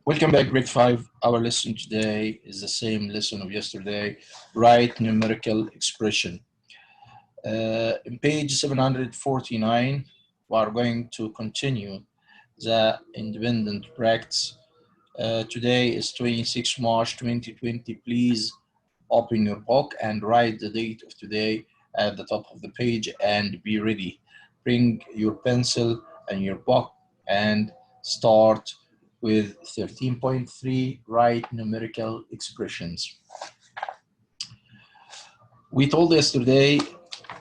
Welcome back, grade 5. Our lesson today is the same lesson of yesterday, write numerical expression. In page 749, we are going to continue the independent brackets. Today is 26 March 2020. Please open your book and write the date of today at the top of the page and be ready. Bring your pencil and your book and start with 13.3, write numerical expressions. We told yesterday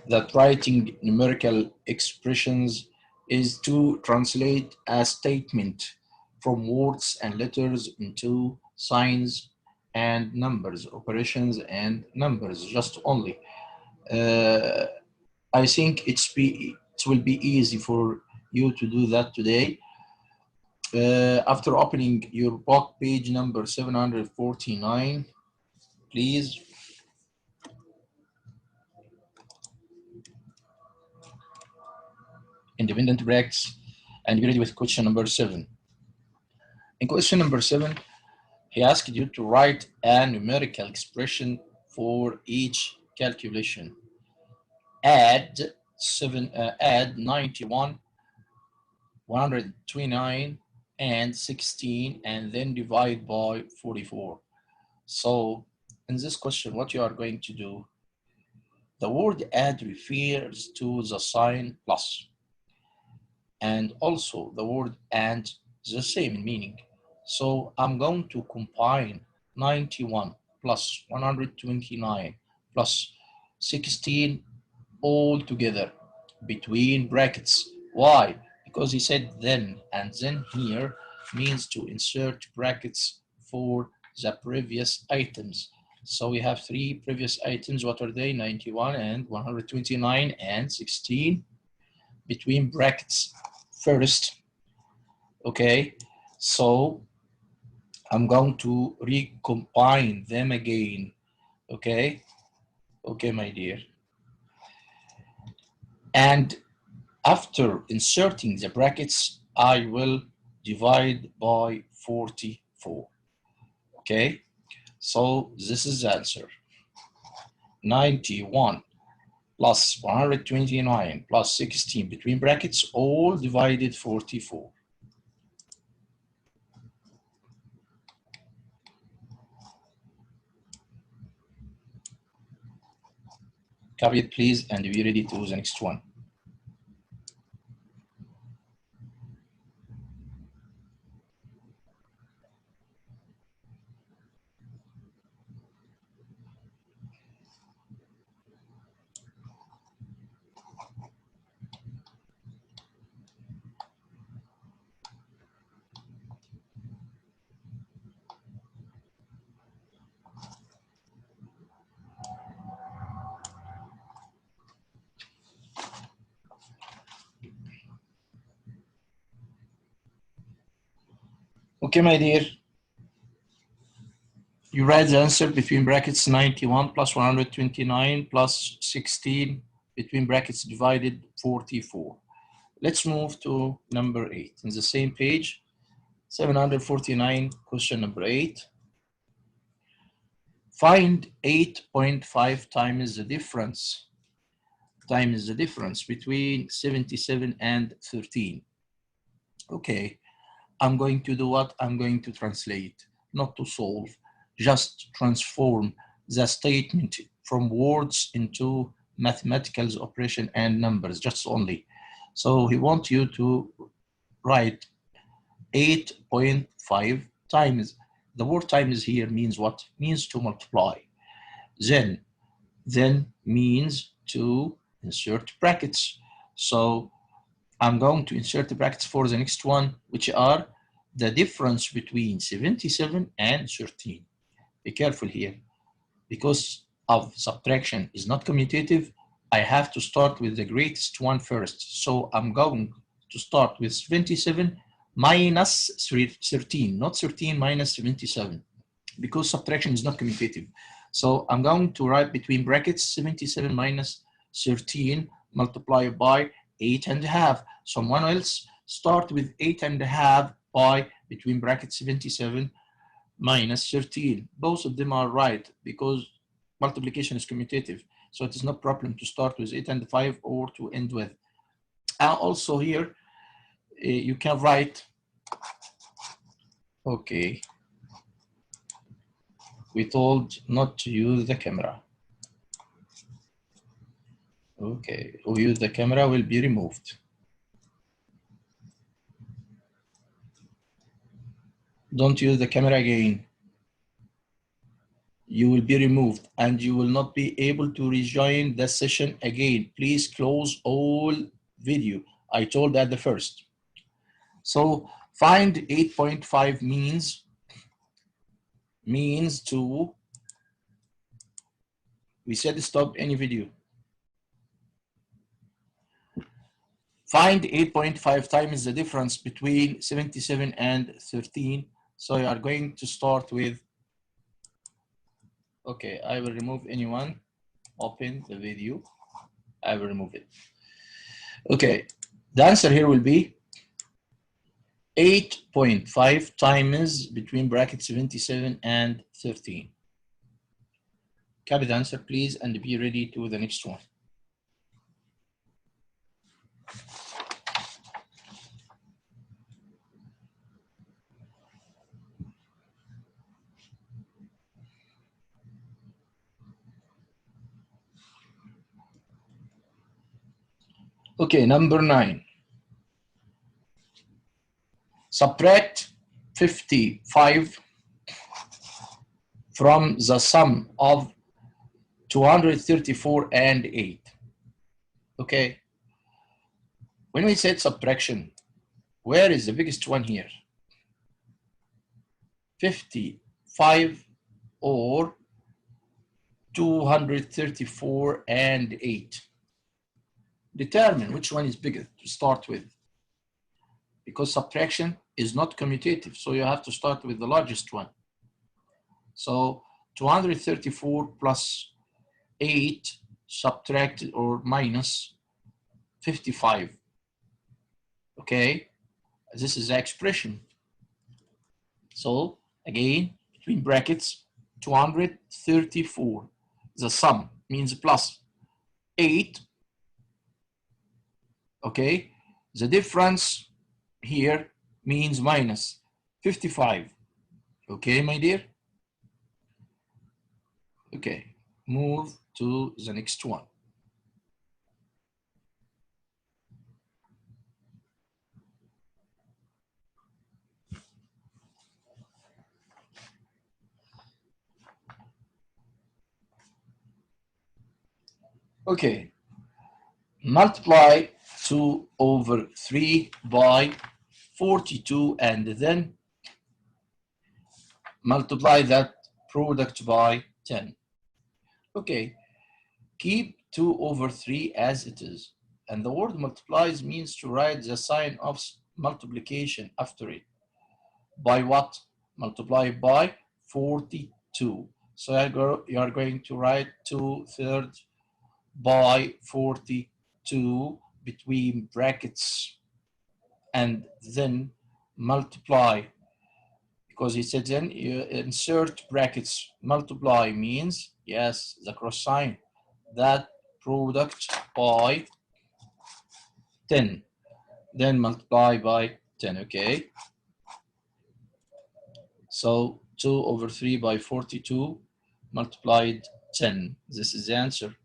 that writing numerical expressions is to translate a statement from words and letters into signs and numbers, operations and numbers, just only. I think it will be easy for you to do that today. After opening your book, page number 749, please. Independent brackets, and be ready with question number 7. In question number 7, he asked you to write a numerical expression for each calculation. Add 91, 129, and 16, and then divide by 44. So in this question, what you are going to do, the word add refers to the sign plus, and also the word and is the same in meaning. So I'm going to combine 91 plus 129 plus 16 all together between brackets. Why? Because he said then, and then here means to insert brackets for the previous items. So we have 3 previous items. What are they? 91 and 129 and 16 between brackets first. Okay, so I'm going to recombine them again. Okay, my dear. And after inserting the brackets, I will divide by 44. Okay, so this is the answer. 91 plus 129 plus 16 between brackets, all divided 44. Copy it, please, and be ready to the next one. Okay, my dear. You write the answer between brackets 91 plus 129 plus 16 between brackets divided 44. Let's move to number 8. In the same page, 749, question number 8. Find 8.5 times the difference between 77 and 13. Okay, I'm going to do what? I'm going to translate, not to solve, just transform the statement from words into mathematical operation and numbers, just only. So he wants you to write 8.5 times. The word times here means what? Means to multiply. Then means to insert brackets. So I'm going to insert the brackets for the next one, which are the difference between 77 and 13. Be careful here. Because of subtraction is not commutative, I have to start with the greatest one first. So I'm going to start with 77 minus 13, not 13 minus 77, because subtraction is not commutative. So I'm going to write between brackets 77 minus 13 multiplied by 8.5. Someone else start with 8.5 by between brackets 77 minus 13. Both of them are right because multiplication is commutative. So it is no problem to start with 8 and 5 or to end with. Also here, you can write, okay, we told not to use the camera. Okay, who use the camera will be removed. Don't use the camera again. You will be removed and you will not be able to rejoin the session again. Please close all video. I told that the first. So find 8.5 means to, we said stop any video. Find 8.5 times the difference between 77 and 13. So you are going to start with, okay, I will remove anyone. Open the video. I will remove it. Okay, the answer here will be 8.5 times between bracket 77 and 13. Copy the answer, please, and be ready to the next one. Okay, number 9. Subtract 55 from the sum of 234 and 8. Okay. When we said subtraction, where is the biggest one here? 55 or 234 and 8? Determine which one is bigger to start with, because subtraction is not commutative, so you have to start with the largest one. So 234 plus 8 subtracted or minus 55. Okay, this is the expression. So again, between brackets 234, the sum means plus 8. Okay, the difference here means minus 55. Okay, my dear? Okay, move to the next one. Okay, multiply 2 over 3 by 42 and then multiply that product by 10. Okay, keep 2 over 3 as it is. And the word multiplies means to write the sign of multiplication after it. By what? Multiply by 42. So you are going to write 2/3 by 42 between brackets and then multiply, because he said then you insert brackets. Multiply means, yes, the cross sign, that product by 10, then multiply by 10. Okay, so 2 over 3 by 42 multiplied 10. This is the answer.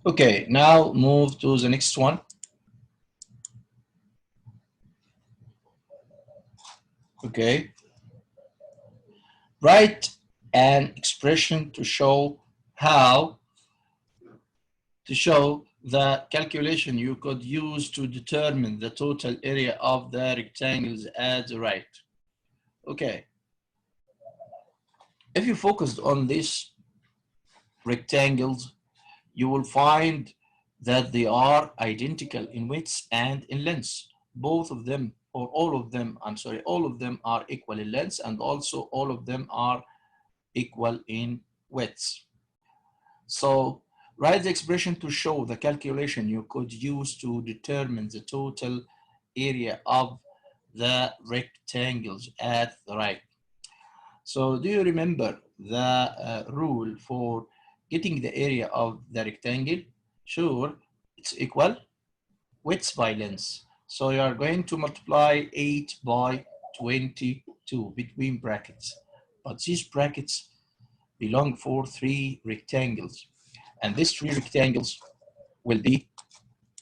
Okay, now move to the next one. Okay, write an expression to show how to show the calculation you could use to determine the total area of the rectangles at the right. Okay, if you focused on these rectangles, you will find that they are identical in width and in length. Both of them, or all of them, I'm sorry, all of them are equal in length, and also all of them are equal in width. So write the expression to show the calculation you could use to determine the total area of the rectangles at the right. So do you remember the rule for getting the area of the rectangle? Sure, it's equal width by length. So you are going to multiply 8 by 22 between brackets. But these brackets belong for 3 rectangles. And these 3 rectangles will be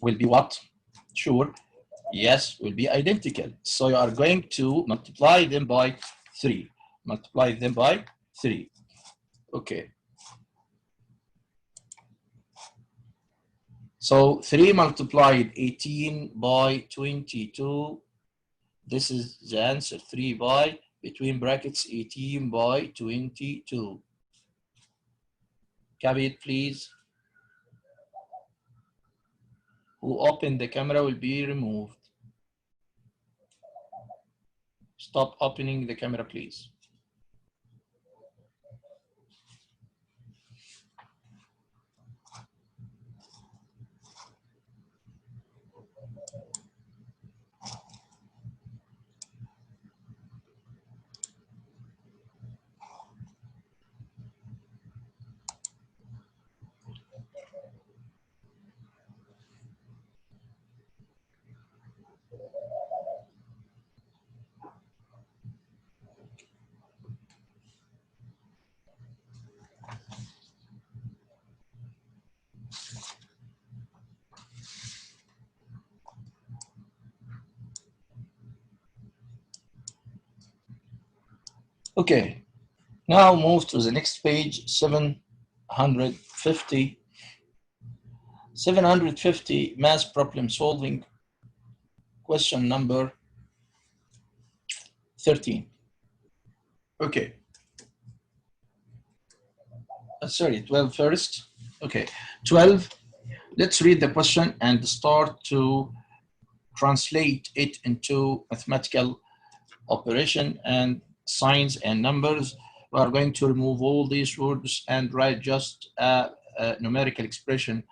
what? Sure, yes, will be identical. So you are going to multiply them by 3. Multiply them by 3. Okay. So 3 multiplied 18 by 22. This is the answer. 3 by, between brackets, 18 by 22. Copy it, please. Who opened the camera will be removed. Stop opening the camera, please. Okay, now move to the next page, 750. 750 math problem solving, question number 13. Okay, sorry, 12 first. Okay, 12. Let's read the question and start to translate it into mathematical operation and signs and numbers. We are going to remove all these words and write just a numerical expression.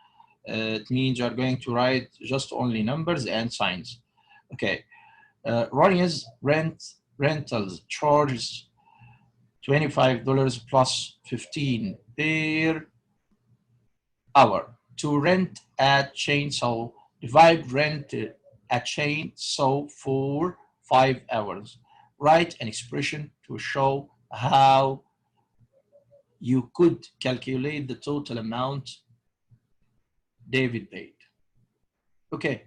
It means you are going to write just only numbers and signs. Okay. Ronnie's rentals charges $25 plus 15 per hour. To rent a chainsaw, divide rent a chainsaw for 5 hours. Write an expression to show how you could calculate the total amount David paid. Okay,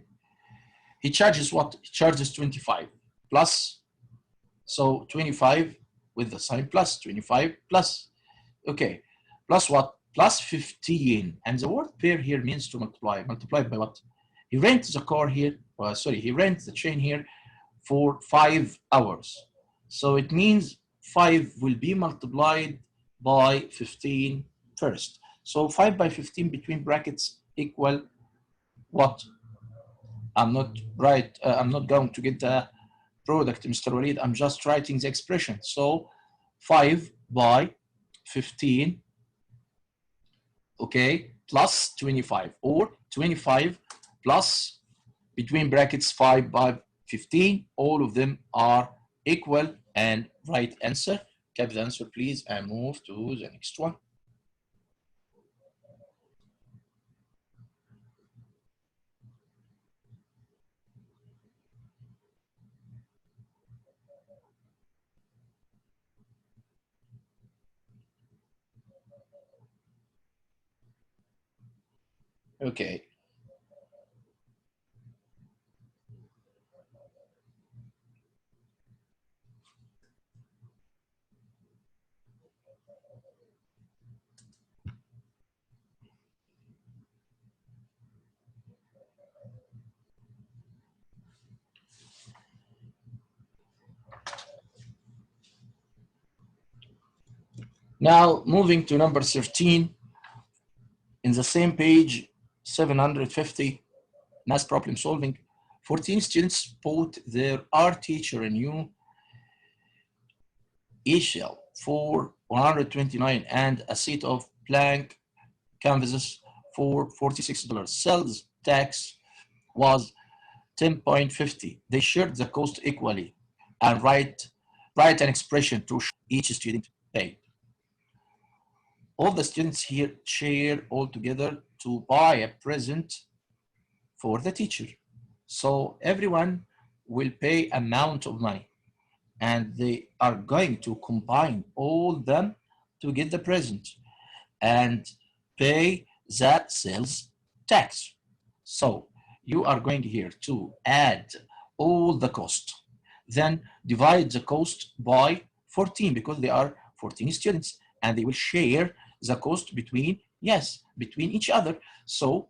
he charges what? He charges 25 plus, so 25 with the sign plus, 25 plus. Okay, plus what? Plus 15. And the word pair here means to multiply. Multiply by what? He rents the car here, he rents the chain here for 5 hours. So it means 5 will be multiplied by 15 first. So 5 by 15 between brackets equal what? I'm not right. I'm not going to get the product, Mr. Walid. I'm just writing the expression. So 5 by 15, okay, plus 25, or 25 plus, between brackets, 5 by 15. All of them are equal and right answer. Copy the answer, please, and move to the next one. Okay. Now, moving to number 13, in the same page, 750, math problem solving. 14 students bought their art teacher a new easel for 129 and a set of blank canvases for $46. Sales tax was 10.50. They shared the cost equally and write an expression to show each student paid. All the students here share all together to buy a present for the teacher. So everyone will pay amount of money and they are going to combine all them to get the present and pay that sales tax. So you are going here to add all the cost, then divide the cost by 14 because they are 14 students and they will share the cost between each other. So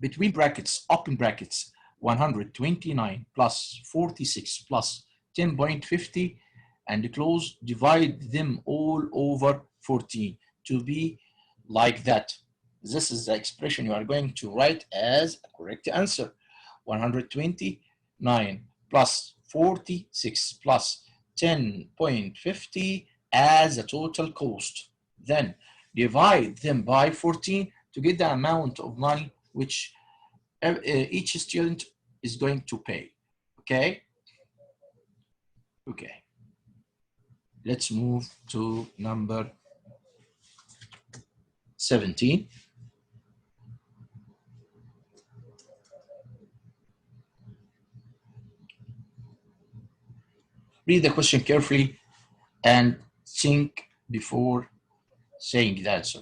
between brackets, open brackets, 129 plus 46 plus 10.50 and close, divide them all over 14 to be like that. This is the expression you are going to write as a correct answer. 129 plus 46 plus 10.50 as a total cost. Then divide them by 14 to get the amount of money which each student is going to pay. Okay? Okay. Let's move to number 17. Read the question carefully and think before saying the answer.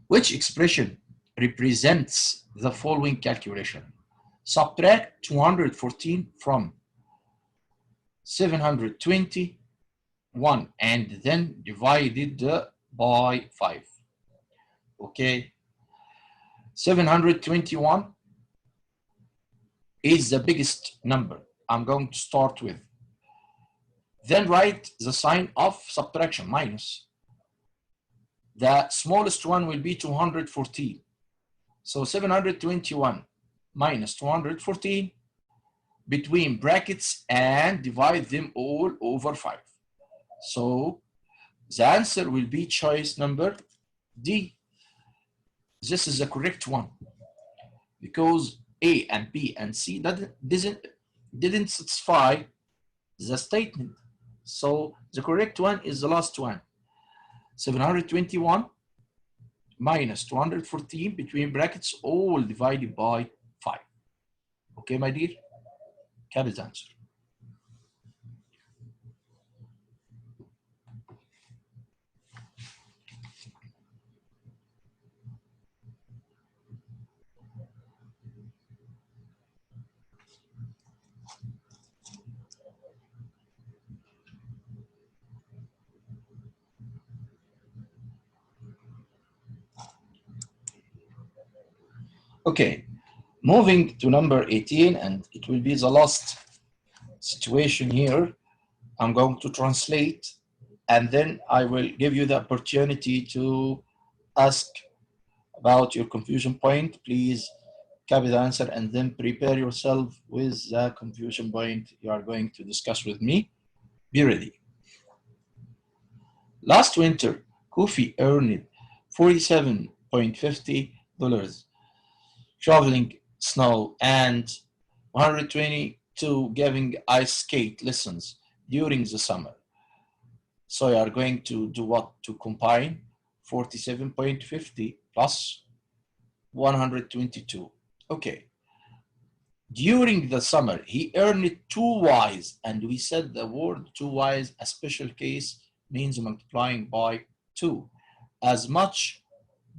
Which expression represents the following calculation? Subtract 214 from 721 and then divide it by 5. Okay. 721 is the biggest number I'm going to start with. Then write the sign of subtraction, minus. The smallest one will be 214. So 721 minus 214 between brackets and divide them all over 5. So the answer will be choice number D. This is the correct one because A and B and C didn't satisfy the statement. So the correct one is the last one. 721 minus 214 between brackets, all divided by 5. Okay, my dear? Capital answer. Okay, moving to number 18, and it will be the last situation here. I'm going to translate, and then I will give you the opportunity to ask about your confusion point. Please copy the answer and then prepare yourself with the confusion point you are going to discuss with me. Be ready. Last winter, Kofi earned $47.50 traveling snow and 122 giving ice skate lessons during the summer. So you are going to do what? To combine 47.50 plus 122. Okay. During the summer, he earned 2 Ys, and we said the word 2 Ys, a special case, means multiplying by 2, as much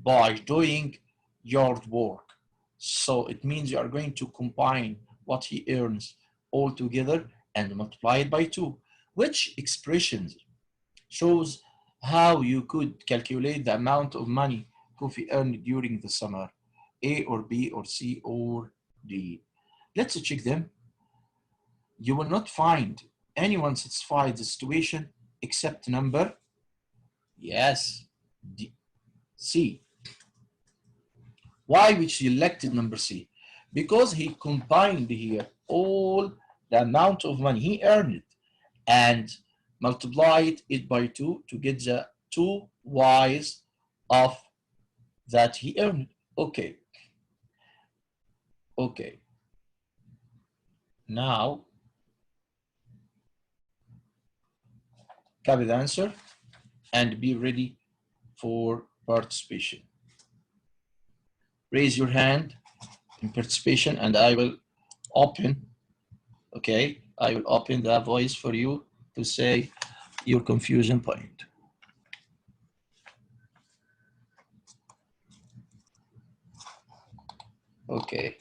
by doing yard work. So it means you are going to combine what he earns all together and multiply it by 2, which expressions shows how you could calculate the amount of money Kofi earned during the summer, A or B or C or D. Let's check them. You will not find anyone satisfied the situation except number, yes, D, C. Why we selected number C? Because he combined here all the amount of money he earned and multiplied it by 2 to get the 2 Y's of that he earned. Okay. Okay. Now, copy the answer and be ready for participation. Raise your hand in participation and I will open, okay, I will open the voice for you to say your confusion point. Okay.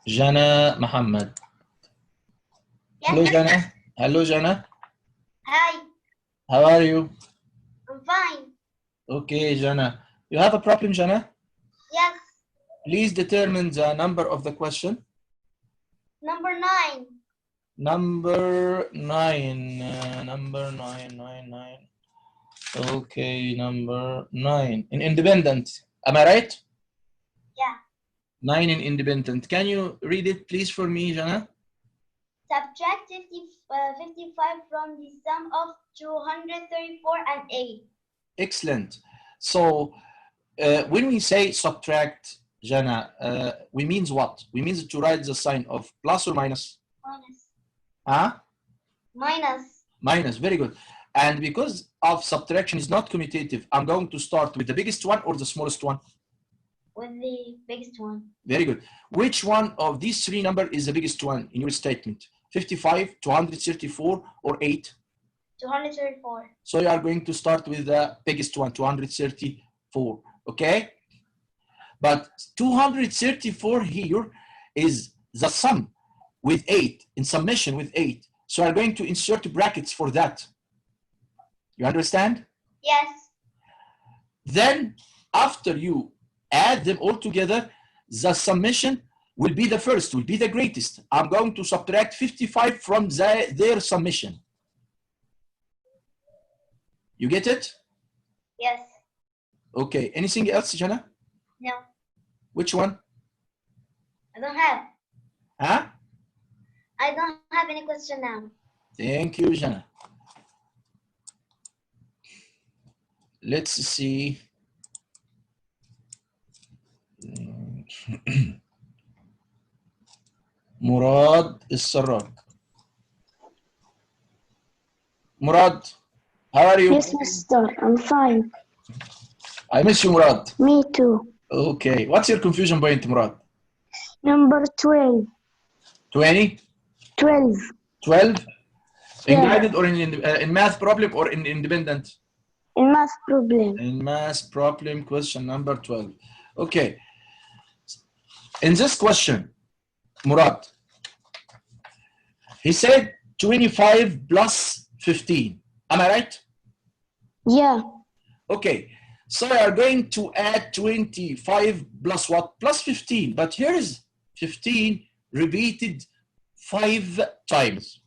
Jana Muhammad. Yes. Hello, Jana. Hello, Jana. Hi. How are you? I'm fine. Okay, Jana. You have a problem, Jana? Yes. Please determine the number of the question. Number 9. Number 9. Number 9. Okay, number 9. In independent. Am I right? Yeah. 9 in independent. Can you read it, please, for me, Jana? Subtract 55 from the sum of 234 and 8. Excellent. So when we say subtract, Jana, we means what? We means to write the sign of plus or minus? Minus. Huh? Minus. Minus, very good. And because of subtraction is not commutative, I'm going to start with the biggest one or the smallest one? With the biggest one. Very good. Which one of these three numbers is the biggest one in your statement? 55, 234, or 8? 234. So you are going to start with the biggest one, 234, okay? But 234 here is the sum with 8, in summation with 8. So I'm going to insert brackets for that. You understand? Yes. Then after you add them all together, the summation will be the first, will be the greatest. I'm going to subtract 55 from their summation. You get it? Yes. Okay. Anything else, Jana? No. Which one? I don't have. Huh? I don't have any question now. Thank you, Jana. Let's see. Murad Sarrak. Murad, how are you? Yes, mister. I'm fine. I miss you, Murad. Me too. Okay. What's your confusion point, Murad? Number 12. 20? 12. 12? In Yeah. guided or in math problem or in independent? In math problem. In math problem, question number 12. Okay. In this question, Murad, he said 25 plus 15. Am I right? Yeah. Okay. So we are going to add 25 plus what? Plus 15. But here is 15 repeated 5 times.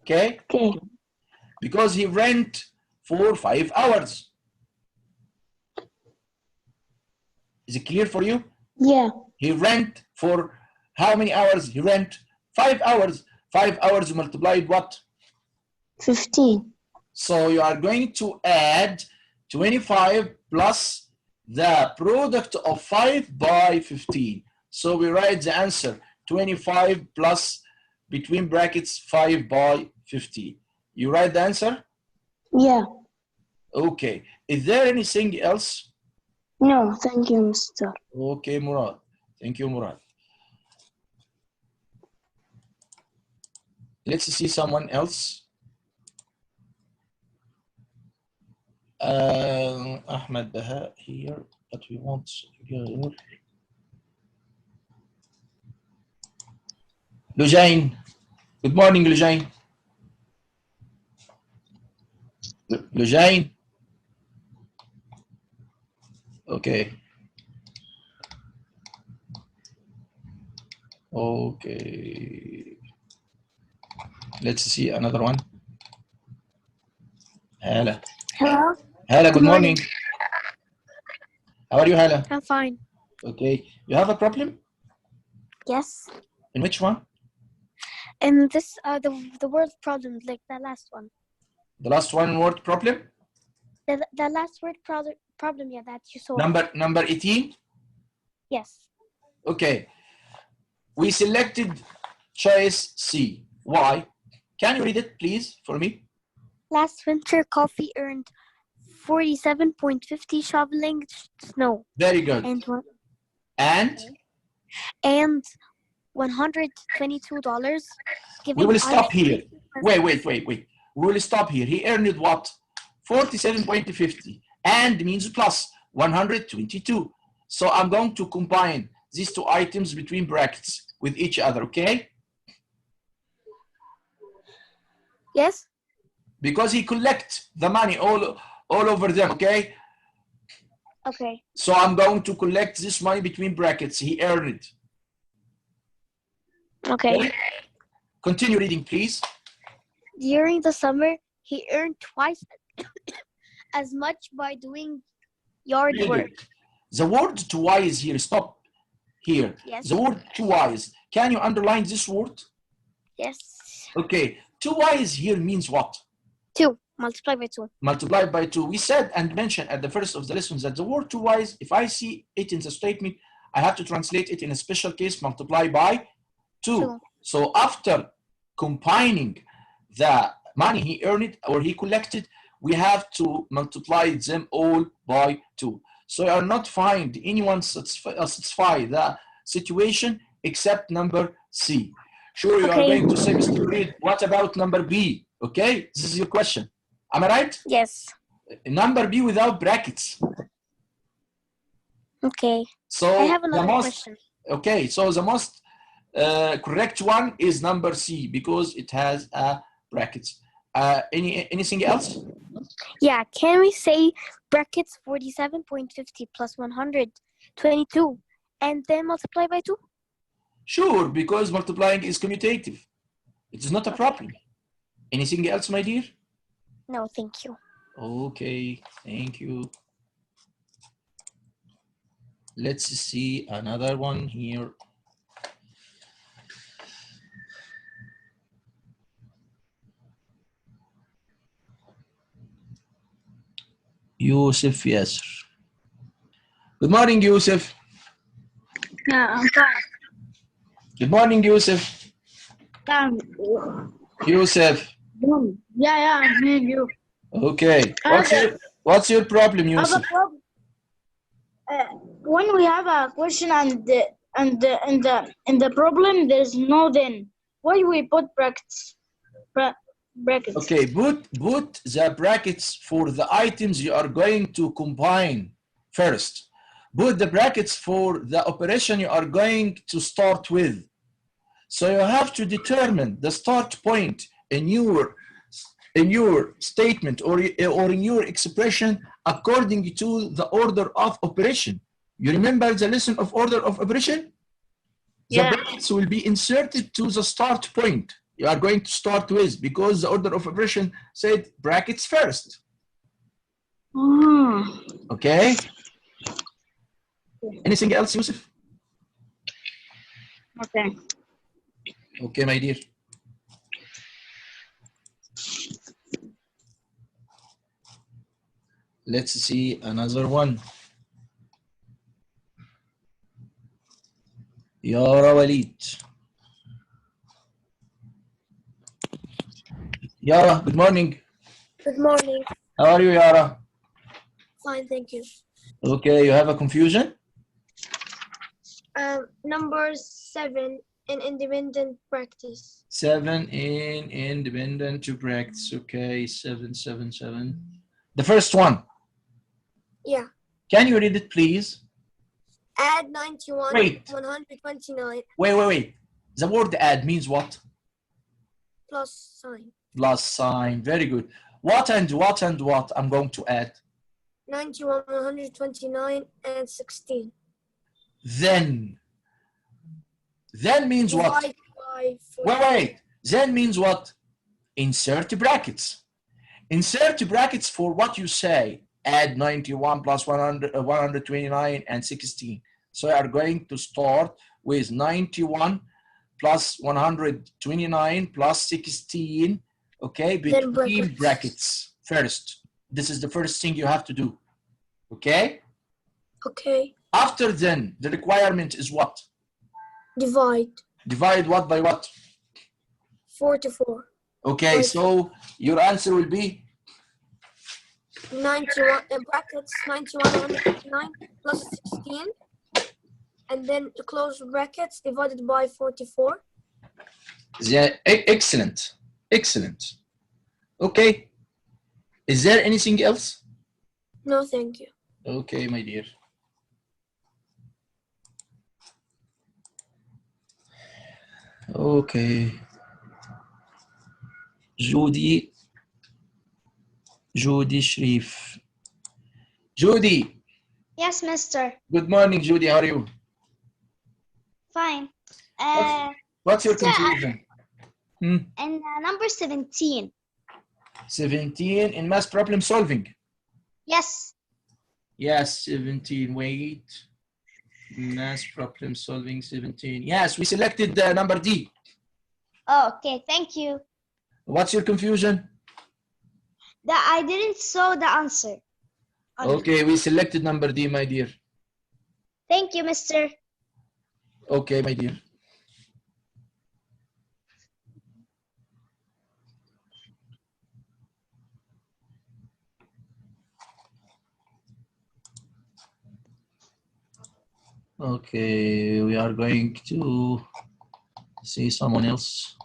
Okay? Okay. Because he rent for 5 hours. Is it clear for you? Yeah. He rent for how many hours? He rent 5 hours. 5 hours multiplied what? 15. So you are going to add 25 plus the product of 5 by 15. So we write the answer 25 plus between brackets 5 by 15. You write the answer? Yeah. Okay. Is there anything else? No, thank you, mister. Okay, Murad. Thank you, Murad. Let's see someone else. Ahmed Baha here, but we want together. Lujain. Good morning, Lujain. Lujain. Okay. Okay. Let's see another one. Hala. Hello? Hala, good morning. morning. How are you, Hala? I'm fine. Okay. You have a problem? Yes. In which one? And this the word problem, like the last one. The last one word problem? The last word problem, yeah, that you saw. Number 18? Yes. Okay. We selected choice C. Why? Can you read it, please, for me? Last winter, coffee earned 47.50 shoveling snow. Very good. And And $122. we will stop here. Wait. We will stop here. He earned what? 47.50. And means plus 122. So I'm going to combine these two items between brackets with each other, okay? Yes. Because he collect the money all over them, okay? Okay. So I'm going to collect this money between brackets. He earned it. Okay. Continue reading, please. During the summer, he earned twice as much by doing yard work. The word twice here, stop here. Yes. The word twice. Can you underline this word? Yes. Okay. Twice here means what? 2 multiplied by 2. Multiplied by 2. We said and mentioned at the first of the lessons that the word twice, if I see it in the statement, I have to translate it in a special case, multiply by 2. So after combining the money he earned or he collected, we have to multiply them all by 2. So you are not find anyone satisfy the situation except number C. Sure, you are going to say, Mr. Reed, what about number B? Okay, this is your question. Am I right? Yes. Number B without brackets. Okay. So I have another question. Okay, so the most correct one is number C because it has a brackets. Anything else? Yeah, can we say brackets 47.50 plus 122 and then multiply by 2? Sure, because multiplying is commutative. It is not a problem. Anything else, my dear? No, thank you. Okay, thank you. Let's see another one here. Yusuf Yasser. Good morning, Yusuf. Yeah, I'm fine. Good morning, Yusuf. Yusuf. Yeah, I'm hearing you. Okay. What's your problem, Yusuf? When we have a question and in the problem there's no then, why we put brackets? Brackets. Okay, put the brackets for the items you are going to combine first. Put the brackets for the operation you are going to start with. So you have to determine the start point in your statement or in your expression according to the order of operation. You remember the lesson of order of operation? Yeah. The brackets will be inserted to the start point you are going to start with because the order of operation said brackets first. Okay? Anything else, Yusuf? Okay. Okay, my dear. Let's see another one. Yara Walid. Yara, good morning. Good morning. How are you, Yara? Fine, thank you. Okay, you have a confusion? Number 7 in independent practice. 7 in independent to practice. Okay, 7, 7, 7. The first one. Yeah. Can you read it, please? Add 91, Wait. 129. Wait. The word add means what? Plus sign. Plus sign. Very good. What and what and what I'm going to add? 91, 129, and 16. Then means what? Divide by 44. Wait. Then means what? insert brackets. Insert brackets for what you say. Add 91 plus 100, 129 and 16. So you are going to start with 91 plus 129 plus 16, okay, Then between brackets first. This is the first thing you have to do, okay? Okay. After then, the requirement is what? Divide. Divide what by what? 44. Okay, By so your answer will be 91 brackets 91 plus 16, and then to close brackets divided by 44. yeah, excellent, excellent. Okay, is there anything else? No, thank you. Okay, my dear. Okay. Judy Sharif. Judy. Yes, mister. Good morning, Judy. How are you? Fine. What's your Sir, confusion? and number 17. 17 in math problem solving. Yes. Yes, 17. Wait. Math problem solving 17. Yes, we selected number D. Oh, okay. Thank you. What's your confusion? That I didn't saw the answer. Okay, we selected number D, my dear. Thank you, mister. Okay, my dear. Okay, we are going to see someone else.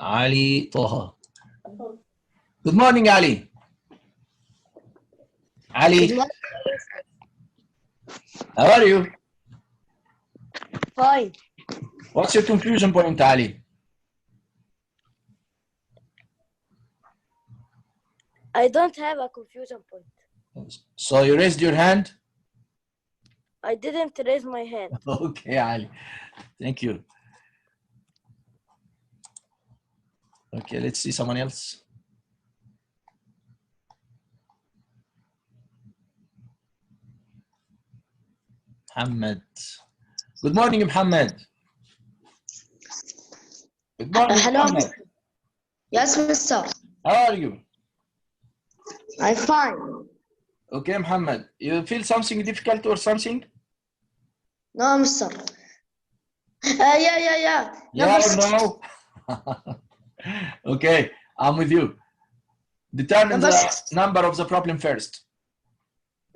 Ali Toha. Good morning, Ali. Ali, how are you? Fine. What's your confusion point, Ali? I don't have a confusion point. So you raised your hand? I didn't raise my hand. Okay, Ali. Thank you. Okay, let's see someone else. Muhammad. Good morning, Muhammad. Good morning, Hello. Muhammad. Yes, mister. How are you? I'm fine. Okay, Muhammad. You feel something difficult or something? No, mister. Yeah. Yeah or no? Okay, I'm with you. Determine Number the number of the problem first.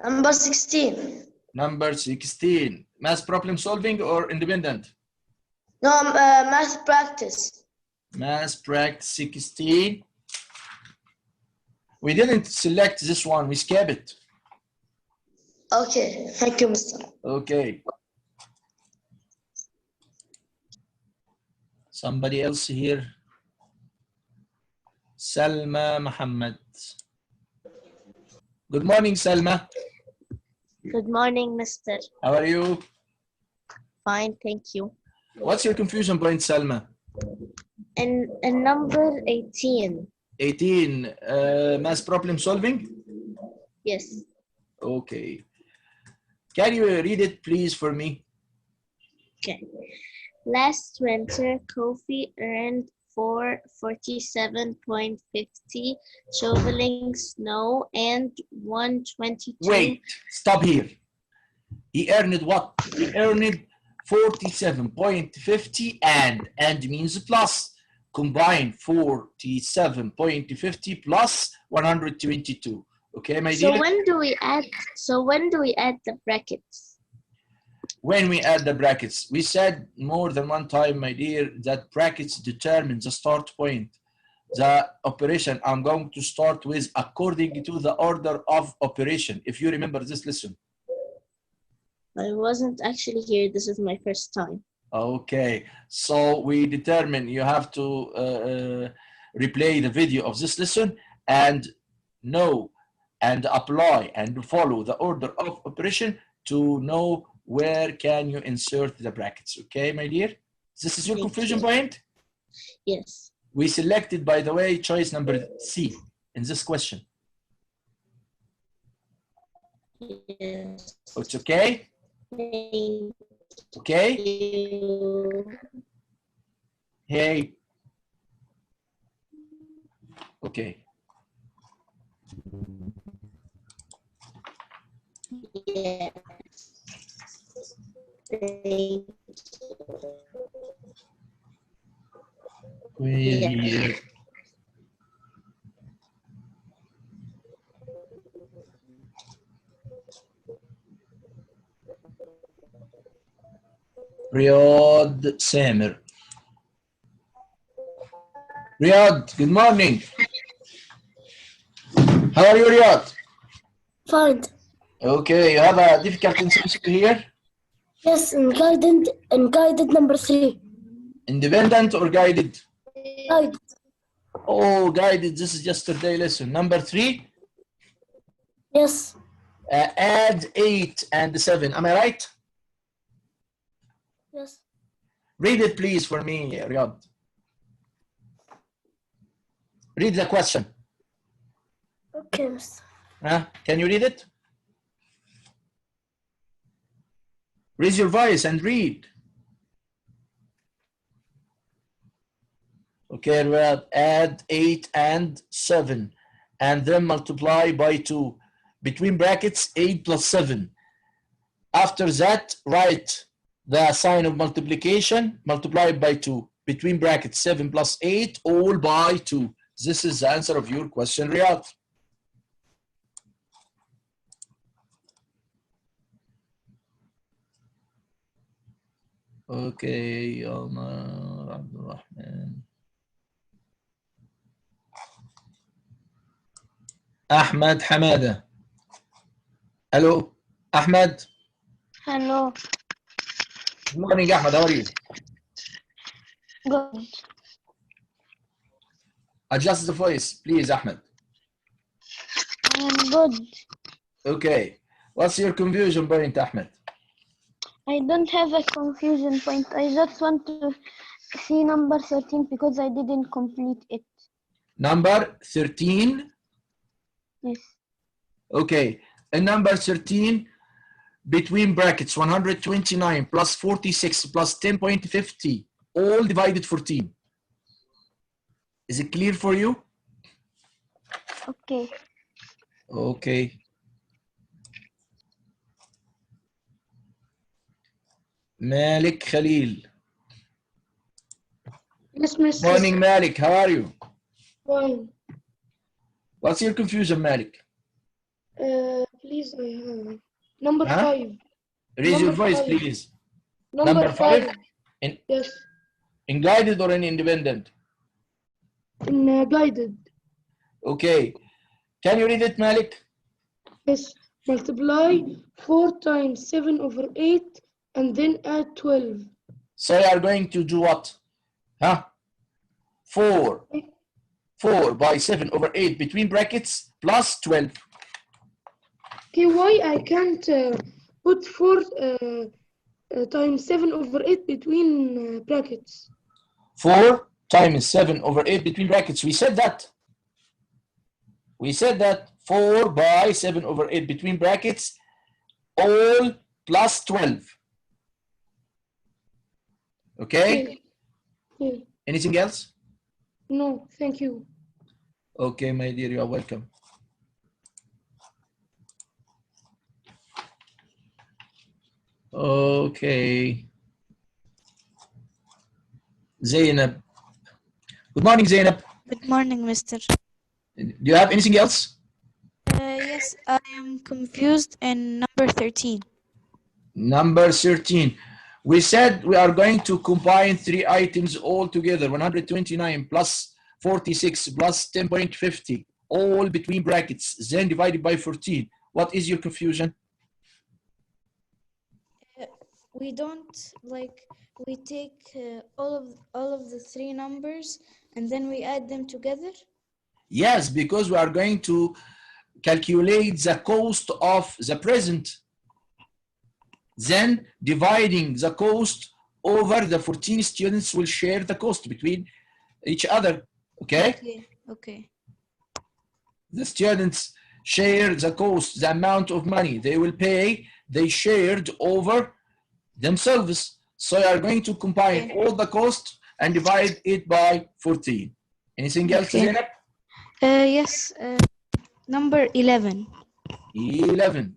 Number 16. Number 16. Math problem solving or independent? No, math practice. Math practice 16. We didn't select this one, we skip it. Okay, thank you, mister. Okay. Somebody else here? Salma Muhammad. Good morning, Salma. Good morning, mister. How are you? Fine, thank you. What's your confusion point, Salma? And number 18. 18. Math problem solving? Yes. Okay. Can you read it, please, for me? Okay. Last winter, Kofi earned 447.50 shoveling snow and 122. Wait, stop here. He earned what? He earned 47.50 and means plus. Combine 47.50 plus 122. Okay, my dear? So when do we add the brackets? When we add the brackets, we said more than one time, my dear, that brackets determine the start point. The operation I'm going to start with according to the order of operation, if you remember this lesson. I wasn't actually here. This is my first time. Okay, so we determine you have to replay the video of this lesson and know and apply and follow the order of operation to know where can you insert the brackets? Okay, my dear? This is your Thank confusion you. point? Yes. We selected, by the way, choice number C in this question. Yes. It's okay? Thank Okay? you. Hey. Okay. Yes. Thank Where Yes. here? Riyadh Samir. Riyadh, good morning. How are you, Riyadh? Fine. Okay, you have a difficult instance here? Yes, and guided number 3. Independent or guided? Guided. Oh, guided. This is yesterday lesson. Number 3, Yes. add 8 and 7. Am I right? Yes. Read it, please, for me, Riyadh. Read the question. Okay, mister. Can you read it? Raise your voice and read. Okay, Riyadh, add 8 and 7, and then multiply by 2. Between brackets, 8 plus 7. After that, write the sign of multiplication, multiplied by 2. Between brackets, 7 plus 8, all by 2. This is the answer of your question, Riyadh. Okay, Omar Abdurrahman. Ahmed Hamada. Hello, Ahmed. Hello. Good morning, Ahmed. How are you? Good. Adjust the voice, please, Ahmed. I am good. Okay. What's your confusion point, Ahmed? I don't have a confusion point. I just want to see number 13 because I didn't complete it. Number 13. Yes. Okay. And number 13, between brackets, 129 plus 46 plus 10.50, all divided 14. Is it clear for you? Okay. Okay. Malik Khalil. Yes, mister. Morning, Malik. How are you? Fine. What's your confusion, Malik? Please, I have number Huh? 5. Raise your Number voice, 5. please. Number 5. In, Yes. in guided or in independent? In guided. Okay. Can you read it, Malik? Yes. Multiply 4 times 7 over 8 and then add 12. So you are going to do what? Huh? 4 by 7 over 8 between brackets plus 12. Okay, why I can't put 4 times 7 over 8 between brackets? 4 times 7 over 8 between brackets. We said that. We said that 4 by 7 over 8 between brackets, all plus 12. Okay? Yeah. Anything else? No, thank you. Okay, my dear, you are welcome. Okay. Zainab. Good morning, Zainab. Good morning, mister. Do you have anything else? Yes, I am confused in number 13. Number 13. We said we are going to combine 3 items all together, 129 plus 46 plus 10.50, all between brackets, then divided by 14. What is your confusion? We don't we take all of the 3 numbers and then we add them together. Yes, because we are going to calculate the cost of the present. Then dividing the cost over the 14 students will share the cost between each other. Okay? Okay. Okay. The students share the cost, the amount of money they will pay, they shared over themselves. So you are going to combine Okay. all the cost and divide it by 14. Anything else, Okay. Zainab? Yes. Number 11. 11.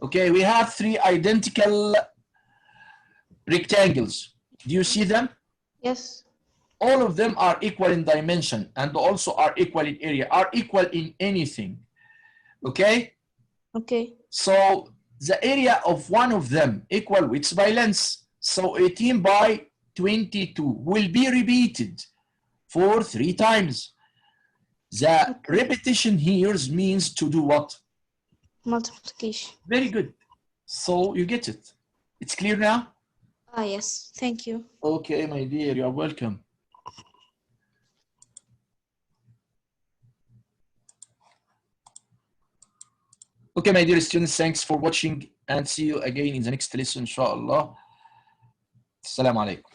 Okay, we have three identical rectangles. Do you see them? Yes. All of them are equal in dimension and also are equal in area, are equal in anything. Okay? Okay. So the area of one of them equal width by length. So 18 by 22 will be repeated for 3 times. The Okay. repetition here means to do what? Multiplication. Very good. So you get it. It's clear now? Ah, yes. Thank you. Okay, my dear, you're welcome. Okay, my dear students, thanks for watching and see you again in the next lesson, inshallah. Assalamu alaikum.